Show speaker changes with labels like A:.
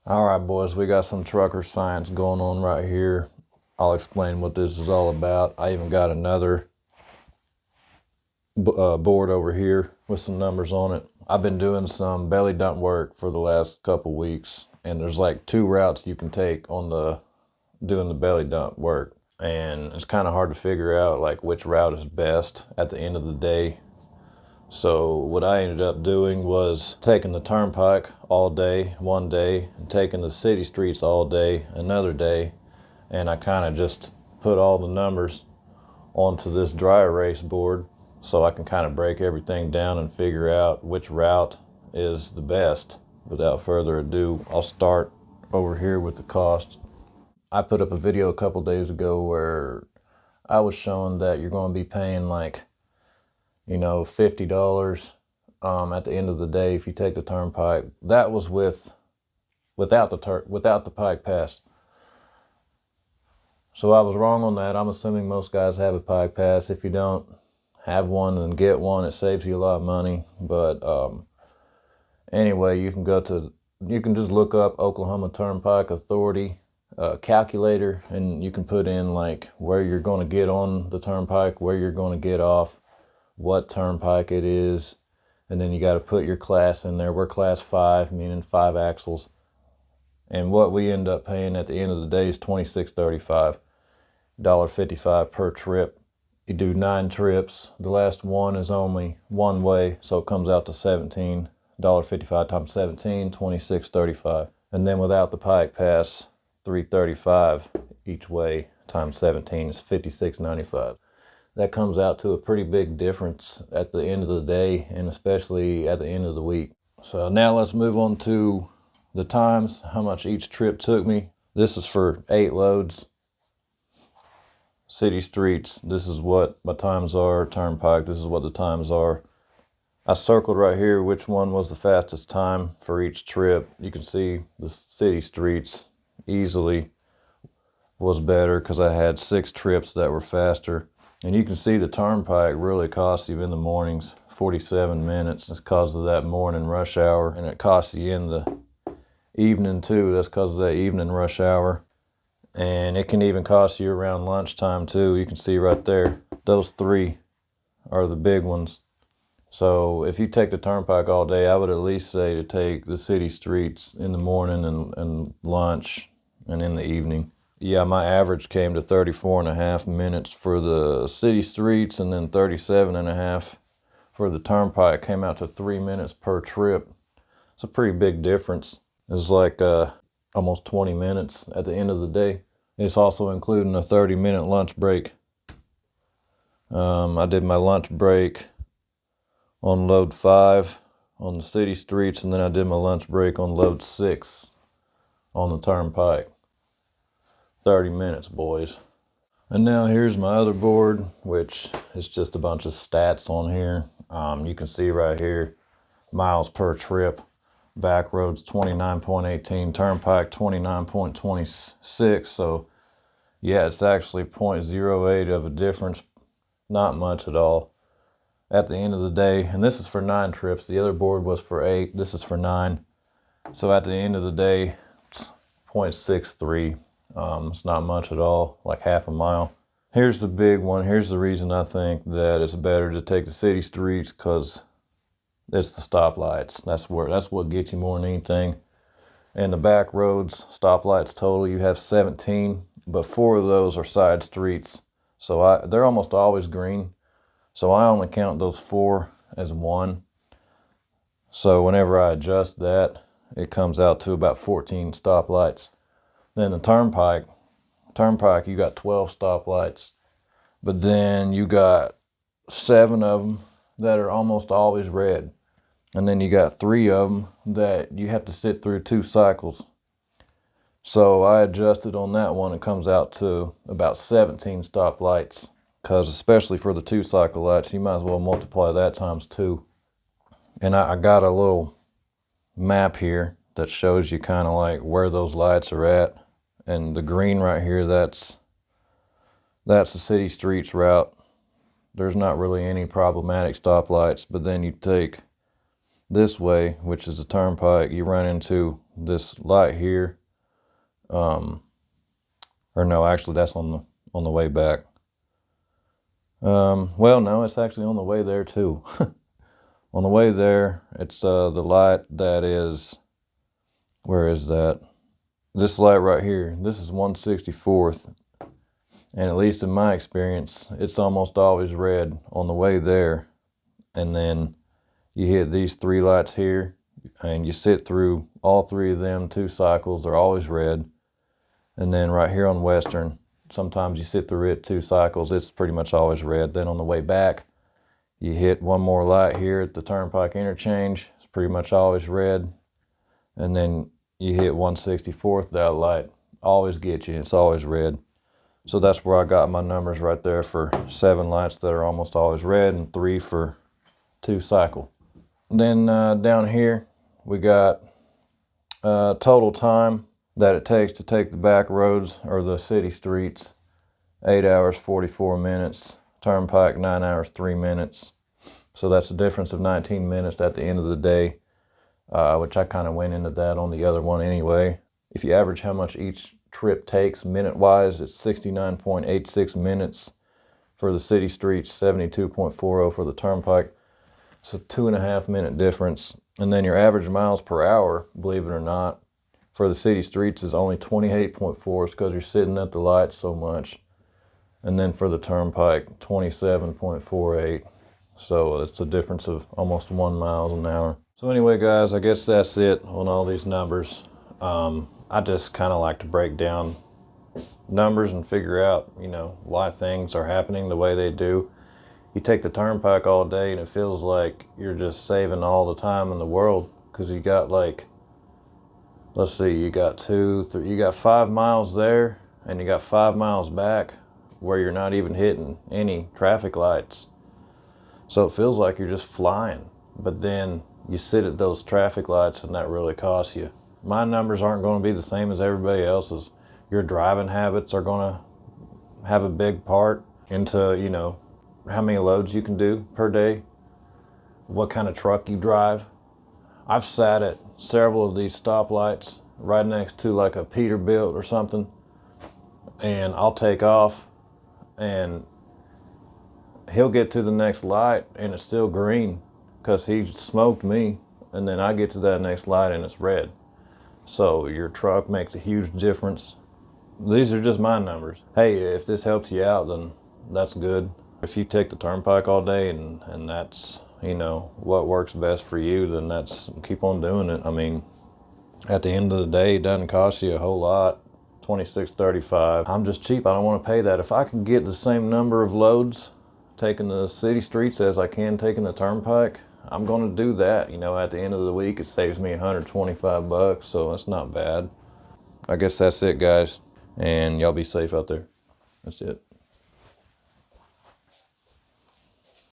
A: All right, boys, we got some trucker science going on right here. I'll explain what this is all about. I even got another board over here with some numbers on it. I've been doing some belly dump work for the last couple weeks, and there's like two routes you can take on doing the belly dump work. And it's kind of hard to figure out like which route is best at the end of the day. So what I ended up doing was taking the turnpike all day, one day, and taking the city streets all day, another day. And I kind of just put all the numbers onto this dry erase board so I can kind of break everything down and figure out which route is the best. Without further ado, I'll start over here with the cost. I put up a video a couple days ago where I was showing that you're going to be paying like $50 at the end of the day if you take the turnpike. That was without the pike pass. So I was wrong on that. I'm assuming most guys have a pike pass. If you don't have one, then get one. It saves you a lot of money. But anyway, you can just look up Oklahoma Turnpike Authority calculator, and you can put in like where you're going to get on the turnpike, where you're going to get off, what turnpike it is, and then you got to put your class in there. We're class 5, meaning 5 axles, and what we end up paying at the end of the day is $26.35, $1.55 per trip. You do 9 trips. The last one is only one way, so it comes out to $17.55 times 17, $26.35, and then without the pike pass, $3.35 each way times 17 is $56.95. That comes out to a pretty big difference at the end of the day, and especially at the end of the week. So now let's move on to the times, how much each trip took me. This is for 8 loads. City streets, this is what my times are. Turnpike, this is what the times are. I circled right here which one was the fastest time for each trip. You can see the city streets easily was better because I had 6 trips that were faster. And you can see the turnpike really costs you in the mornings 47 minutes. It's because of that morning rush hour, and it costs you in the evening too. That's because of that evening rush hour. And it can even cost you around lunchtime too. You can see right there, those 3 are the big ones. So if you take the turnpike all day, I would at least say to take the city streets in the morning and lunch and in the evening. Yeah, my average came to 34.5 minutes for the city streets, and then 37.5 for the turnpike. Came out to 3 minutes per trip. It's a pretty big difference. It's like almost 20 minutes at the end of the day. It's also including a 30-minute lunch break. I did my lunch break on load 5 on the city streets, and then I did my lunch break on load 6 on the turnpike. 30 minutes, boys. And now here's my other board, which is just a bunch of stats on here. You can see right here, miles per trip. Back roads 29.18, turnpike 29.26. So yeah, it's actually 0.08 of a difference. Not much at all at the end of the day. And this is for 9 trips. The other board was for 8. This is for 9. So at the end of the day, it's 0.63. It's not much at all, like half a mile. Here's the big one. Here's the reason I think that it's better to take the city streets, because it's the stoplights. That's what gets you more than anything. And the back roads, stoplights total, you have 17, but 4 of those are side streets. So they're almost always green. So I only count those 4 as 1. So whenever I adjust that, it comes out to about 14 stoplights. Then the turnpike, you got 12 stoplights, but then you got 7 of them that are almost always red. And then you got 3 of them that you have to sit through 2 cycles. So I adjusted on that one. It comes out to about 17 stoplights, because especially for the 2 cycle lights, you might as well multiply that times 2. And I got a little map here that shows you kind of like where those lights are at. And the green right here, that's the city streets route. There's not really any problematic stoplights, but then you take this way, which is the turnpike, you run into this light here. Or no, actually that's on the way back. Well, no, it's actually on the way there too. On the way there, it's the light that is, where is that? This light right here, this is 164th. And at least in my experience, it's almost always red on the way there. And then you hit these 3 lights here and you sit through all 3 of them, 2 cycles, they're always red. And then right here on Western, sometimes you sit through it 2 cycles, it's pretty much always red. Then on the way back, you hit one more light here at the turnpike interchange, it's pretty much always red. And then you hit 164th, that light always gets you, it's always red. So that's where I got my numbers right there for 7 lights that are almost always red and 3 for 2 cycle. Then down here, we got total time that it takes to take the back roads or the city streets, 8 hours, 44 minutes. Turnpike, 9 hours, 3 minutes. So that's a difference of 19 minutes at the end of the day, which I kind of went into that on the other one anyway. If you average how much each trip takes minute-wise, it's 69.86 minutes for the city streets, 72.40 for the turnpike. It's a 2.5 minute difference. And then your average miles per hour, believe it or not, for the city streets is only 28.4. It's because you're sitting at the lights so much. And then for the turnpike, 27.48. So it's a difference of almost 1 mile an hour. So anyway, guys, I guess that's it on all these numbers. I just kind of like to break down numbers and figure out, you know, why things are happening the way they do. You take the turnpike all day and it feels like you're just saving all the time in the world, because you got like, let's see, you got 5 miles there and you got 5 miles back where you're not even hitting any traffic lights. So it feels like you're just flying, but then you sit at those traffic lights and that really costs you. My numbers aren't going to be the same as everybody else's. Your driving habits are going to have a big part into, you know, how many loads you can do per day, what kind of truck you drive. I've sat at several of these stoplights right next to like a Peterbilt or something, and I'll take off and he'll get to the next light and it's still green because he smoked me, and then I get to that next light and it's red. So your truck makes a huge difference. These are just my numbers. Hey, if this helps you out, then that's good. If you take the turnpike all day and that's, you know, what works best for you, then that's, keep on doing it. I mean, at the end of the day, it doesn't cost you a whole lot. $26.35. I'm just cheap. I don't want to pay that. If I can get the same number of loads taking the city streets as I can taking the turnpike, I'm going to do that. You know, at the end of the week, it saves me $125, so that's not bad. I guess that's it, guys. And y'all be safe out there. That's it.